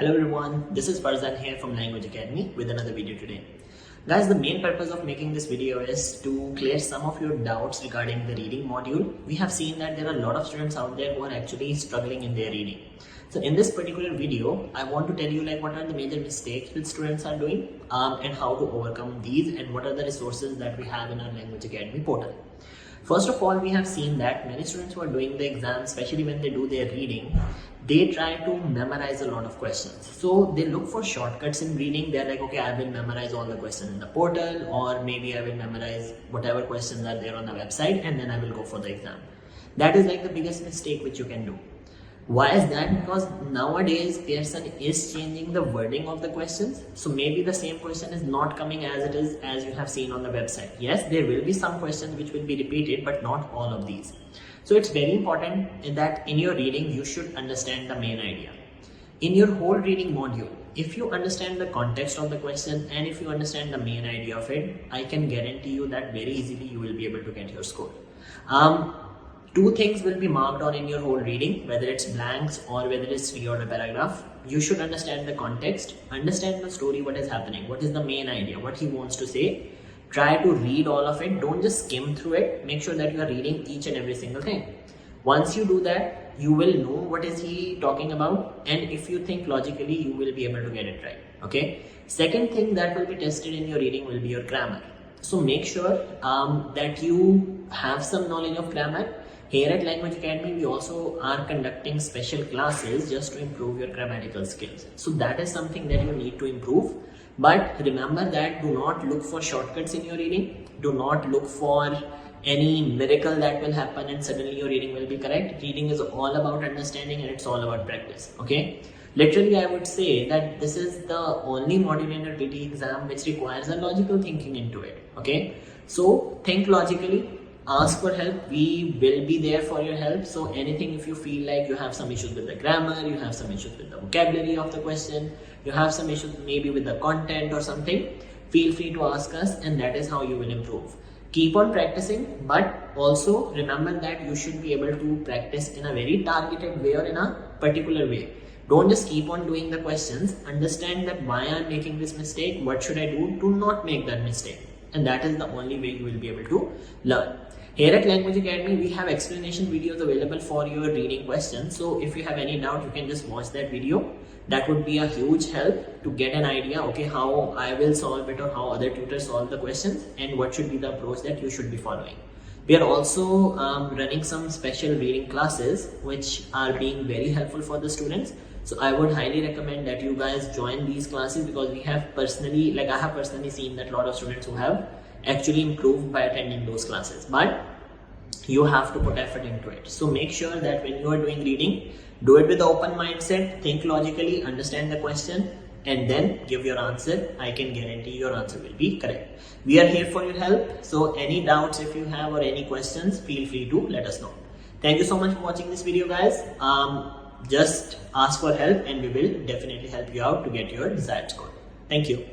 Hello everyone, this is Farzan here from Language Academy with another video today. Guys, the main purpose of making this video is to clear some of your doubts regarding the reading module. We have seen that there are a lot of students out there who are actually struggling in their reading. So in this particular video, I want to tell you what are the major mistakes which students are doing and how to overcome these, and what are the resources that we have in our Language Academy portal. First of all, we have seen that many students who are doing the exam, especially when they do their reading, they try to memorize a lot of questions. So they look for shortcuts in reading. They're like, okay, I will memorize all the questions in the portal, or maybe I will memorize whatever questions are there on the website, and then I will go for the exam. That is the biggest mistake which you can do. Why is that? Because nowadays Pearson is changing the wording of the questions. So maybe the same question is not coming as it is as you have seen on the website. Yes, there will be some questions which will be repeated, but not all of these. So it's very important that in your reading you should understand the main idea. In your whole reading module, if you understand the context of the question and if you understand the main idea of it, I can guarantee you that very easily you will be able to get your score. Two things will be marked on in your whole reading, whether it's blanks or whether it's free or a paragraph. You should understand the context, understand the story, what is happening, what is the main idea, what he wants to say. Try to read all of it. Don't just skim through it. Make sure that you are reading each and every single thing. Once you do that, you will know what is he talking about, and if you think logically, you will be able to get it right. Okay. Second thing that will be tested in your reading will be your grammar. So make sure that you have some knowledge of grammar. Here at Language Academy, we also are conducting special classes just to improve your grammatical skills. So that is something that you need to improve. But remember that do not look for shortcuts in your reading. Do not look for any miracle that will happen and suddenly your reading will be correct. Reading is all about understanding and it's all about practice. Okay. Literally, I would say that this is the only module in your PTE exam which requires a logical thinking into it. Okay. So think logically. Ask for help. We will be there for your help. So anything, if you feel like you have some issues with the grammar, you have some issues with the vocabulary of the question, you have some issues maybe with the content or something, feel free to ask us, and that is how you will improve. Keep on practicing, but also remember that you should be able to practice in a very targeted way or in a particular way. Don't just keep on doing the questions. Understand that why I'm making this mistake, what should I do to not make that mistake, and that is the only way you will be able to learn. Here at Language Academy, we have explanation videos available for your reading questions. So if you have any doubt, you can just watch that video. That would be a huge help to get an idea, okay, how I will solve it or how other tutors solve the questions, and what should be the approach that you should be following. We are also running some special reading classes which are being very helpful for the students. So I would highly recommend that you guys join these classes, because we have personally, I have personally seen that a lot of students who have actually improved by attending those classes. But you have to put effort into it. So make sure that when you are doing reading, do it with an open mindset, think logically, understand the question, and then give your answer. I can guarantee your answer will be correct. We are here for your help. So any doubts if you have or any questions, feel free to let us know. Thank you so much for watching this video, guys. Just ask for help and we will definitely help you out to get your desired score. Thank you.